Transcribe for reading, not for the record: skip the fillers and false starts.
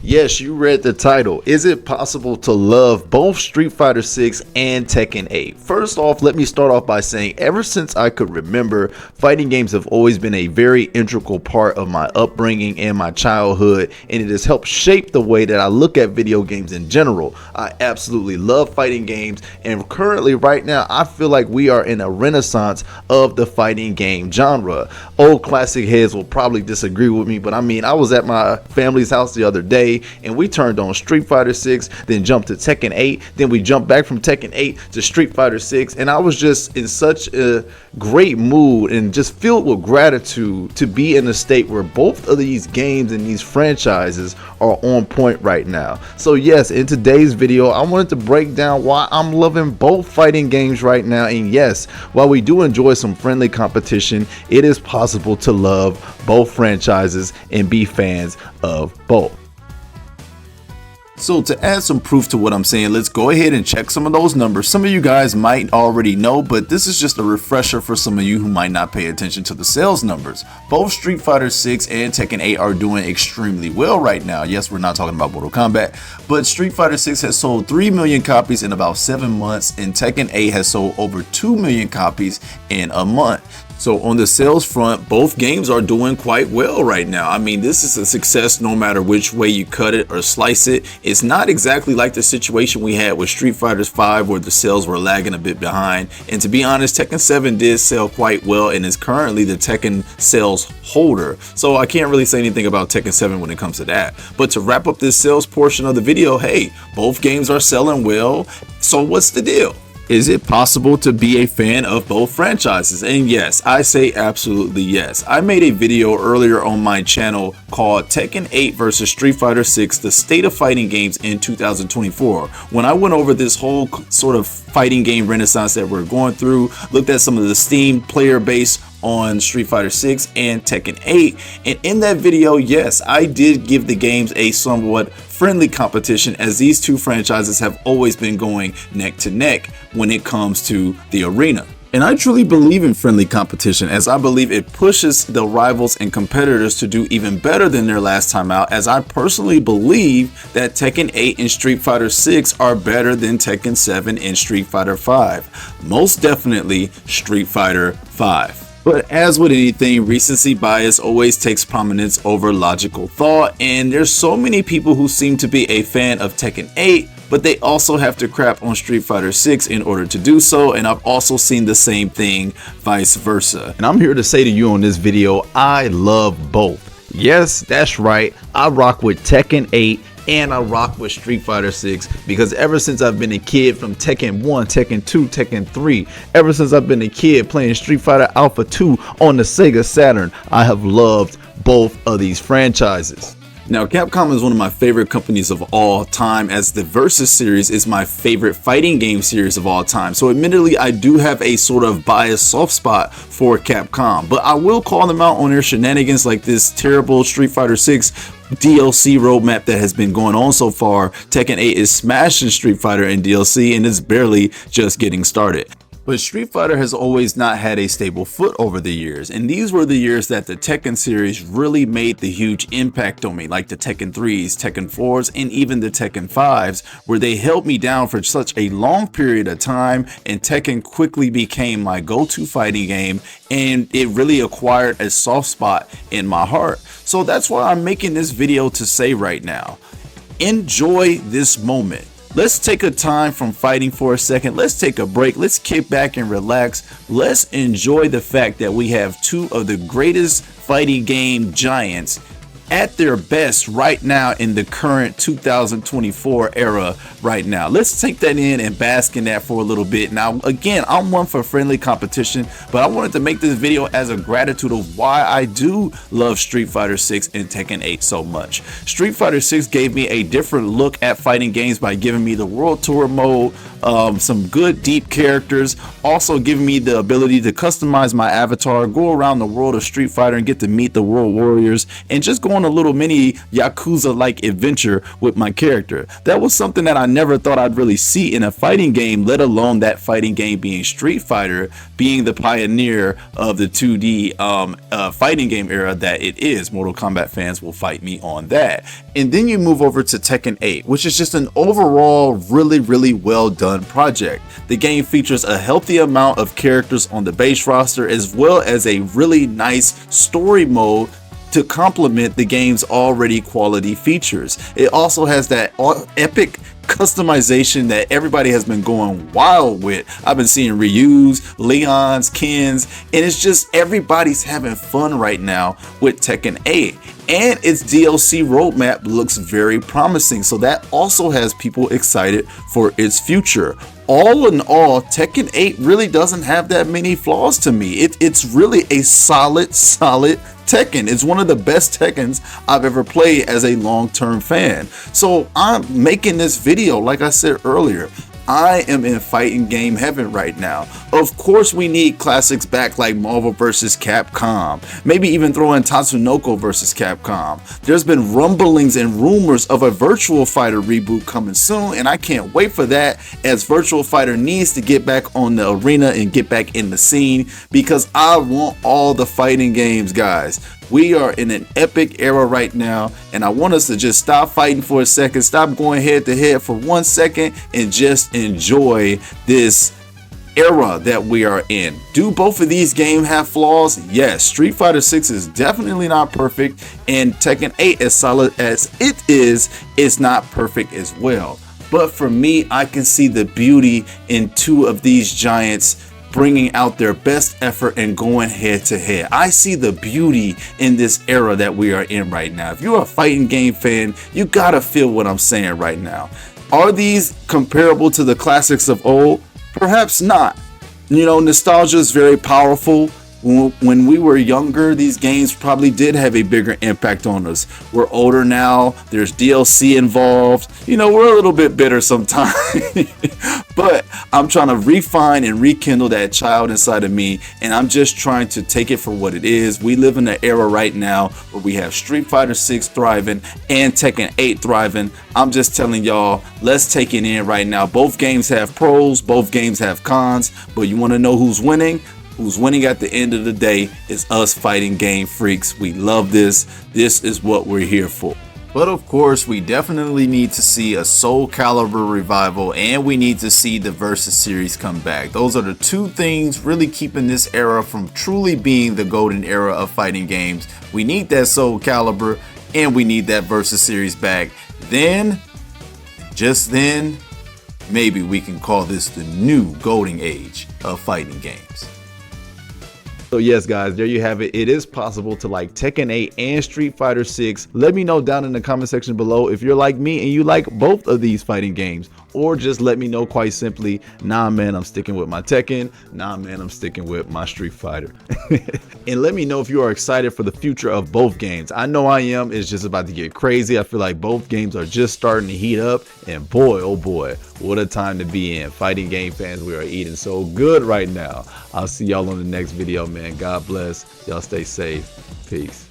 Yes, you read the title. Is it possible to love both Street Fighter 6 and Tekken 8? First off, let me start off by saying ever since I could remember, fighting games have always been a very integral part of my upbringing and my childhood, and it has helped shape the way that I look at video games in general. I absolutely love fighting games, and currently right now I feel like we are in a renaissance of the fighting game genre. Old classic heads will probably disagree with me, but I mean, I was at my family's house the other day and we turned on Street Fighter 6, then jumped to Tekken 8, then we jumped back from Tekken 8 to Street Fighter 6, and I was just in such a great mood and just filled with gratitude to be in a state where both of these games and these franchises are on point right now. So yes, in today's video I wanted to break down why I'm loving both fighting games right now, and yes, while we do enjoy some friendly competition, it is possible to love both franchises and be fans of both. So to add some proof to what I'm saying, let's go ahead and check some of those numbers. Some of you guys might already know, but this is just a refresher for some of you who might not pay attention to the sales numbers. Both Street Fighter 6 and Tekken 8 are doing extremely well right now. Yes, we're not talking about Mortal Kombat, but Street Fighter 6 has sold 3 million copies in about 7 months, and Tekken 8 has sold over 2 million copies in a month. So on the sales front, both games are doing quite well right now. I mean, this is a success no matter which way you cut it or slice it. It's not exactly like the situation we had with Street Fighter 5 where the sales were lagging a bit behind. And to be honest, Tekken 7 did sell quite well and is currently the Tekken sales holder. So I can't really say anything about Tekken 7 when it comes to that. But to wrap up this sales portion of the video, hey, both games are selling well. So what's the deal? Is it possible to be a fan of both franchises? And yes, I say absolutely yes. I made a video earlier on my channel called Tekken 8 versus Street Fighter 6, the state of fighting games in 2024. When I went over this whole sort of fighting game renaissance that we're going through, looked at some of the Steam player base on Street Fighter 6 and Tekken 8, and in that video, yes, I did give the games a somewhat friendly competition, as these two franchises have always been going neck to neck when it comes to the arena. And I truly believe in friendly competition, as I believe it pushes the rivals and competitors to do even better than their last time out, as I personally believe that Tekken 8 and Street Fighter 6 are better than Tekken 7 and Street Fighter 5. Most definitely Street Fighter 5. But as with anything, recency bias always takes prominence over logical thought, and there's so many people who seem to be a fan of Tekken 8, but they also have to crap on Street Fighter 6 in order to do so, and I've also seen the same thing vice versa. And I'm here to say to you on this video, I love both. Yes, that's right, I rock with Tekken 8 and I rock with Street Fighter 6 because ever since I've been a kid, from Tekken 1, Tekken 2, Tekken 3, ever since I've been a kid playing Street Fighter Alpha 2 on the Sega Saturn, I have loved both of these franchises. Now, Capcom is one of my favorite companies of all time, as the Versus series is my favorite fighting game series of all time. So admittedly, I do have a sort of biased soft spot for Capcom, but I will call them out on their shenanigans, like this terrible Street Fighter 6 DLC roadmap that has been going on so far. Tekken 8 is smashing Street Fighter in DLC, and it's barely just getting started. But Street Fighter has always not had a stable foot over the years, and these were the years that the Tekken series really made the huge impact on me, like the Tekken 3s, Tekken 4s, and even the Tekken 5s, where they held me down for such a long period of time, and Tekken quickly became my go-to fighting game, and it really acquired a soft spot in my heart. So that's why I'm making this video to say right now, enjoy this moment. Let's take a time from fighting for a second. Let's take a break. Let's kick back and relax. Let's enjoy the fact that we have two of the greatest fighting game giants at their best right now in the current 2024 era right now. Let's take that in and bask in that for a little bit. Now, again, I'm one for friendly competition, but I wanted to make this video as a gratitude of why I do love Street Fighter 6 and Tekken 8 so much. Street Fighter 6 gave me a different look at fighting games by giving me the World Tour mode, some good deep characters, also giving me the ability to customize my avatar, go around the world of Street Fighter and get to meet the World Warriors, and just going on a little mini Yakuza-like adventure with my character. That was something that I never thought I'd really see in a fighting game, let alone that fighting game being Street Fighter, being the pioneer of the 2D fighting game era that it is. Mortal Kombat fans will fight me on that. And then you move over to Tekken 8, which is just an overall really well done project. The game features a healthy amount of characters on the base roster, as well as a really nice story mode to complement the game's already quality features. It also has that epic customization that everybody has been going wild with. I've been seeing Ryu's, Leon's, Ken's, and it's just everybody's having fun right now with Tekken 8. And its DLC roadmap looks very promising, so that also has people excited for its future. All in all, Tekken 8 really doesn't have that many flaws to me. It's really a solid Tekken. It's one of the best Tekkens I've ever played as a long-term fan. So I'm making this video, like I said earlier, I am in fighting game heaven right now. Of course we need classics back like Marvel vs. Capcom, maybe even throw in Tatsunoko vs. Capcom. There's been rumblings and rumors of a Virtua Fighter reboot coming soon, and I can't wait for that, as Virtua Fighter needs to get back on the arena and get back in the scene, because I want all the fighting games, guys. We are in an epic era right now, and I want us to just stop fighting for a second, stop going head to head for 1 second, and just enjoy this era that we are in. Do both of these games have flaws? Yes. Street Fighter 6 is definitely not perfect, and Tekken 8, as solid as it is not perfect as well. But for me, I can see the beauty in two of these giants bringing out their best effort and going head to head. I see the beauty in this era that we are in right now. If you're a fighting game fan, you gotta feel what I'm saying right now. Are these comparable to the classics of old? Perhaps not. You know, nostalgia is very powerful. When we were younger, these games probably did have a bigger impact on us. We're older now, there's DLC involved. You know, we're a little bit bitter sometimes. But I'm trying to refine and rekindle that child inside of me, and I'm just trying to take it for what it is. We live in an era right now where we have Street Fighter 6 thriving and Tekken 8 thriving. I'm just telling y'all, let's take it in right now. Both games have pros, both games have cons, but you want to know who's winning? Who's winning at the end of the day is us fighting game freaks. We love this. This is what we're here for. But of course, we definitely need to see a Soul Calibur revival, and we need to see the Versus series come back. Those are the two things really keeping this era from truly being the golden era of fighting games. We need that Soul Calibur, and we need that Versus series back. Then, just then, maybe we can call this the new golden age of fighting games. So yes, guys, there you have it. It is possible to like Tekken 8 and Street Fighter 6. Let me know down in the comment section below if you're like me and you like both of these fighting games, or just let me know quite simply, nah man, I'm sticking with my Tekken, nah man, I'm sticking with my Street Fighter. And let me know if you are excited for the future of both games. I know I am. It's just about to get crazy. I feel like both games are just starting to heat up, and boy, oh boy, what a time to be in. Fighting game fans, we are eating so good right now. I'll see y'all on the next video, man. God bless. Y'all stay safe. Peace.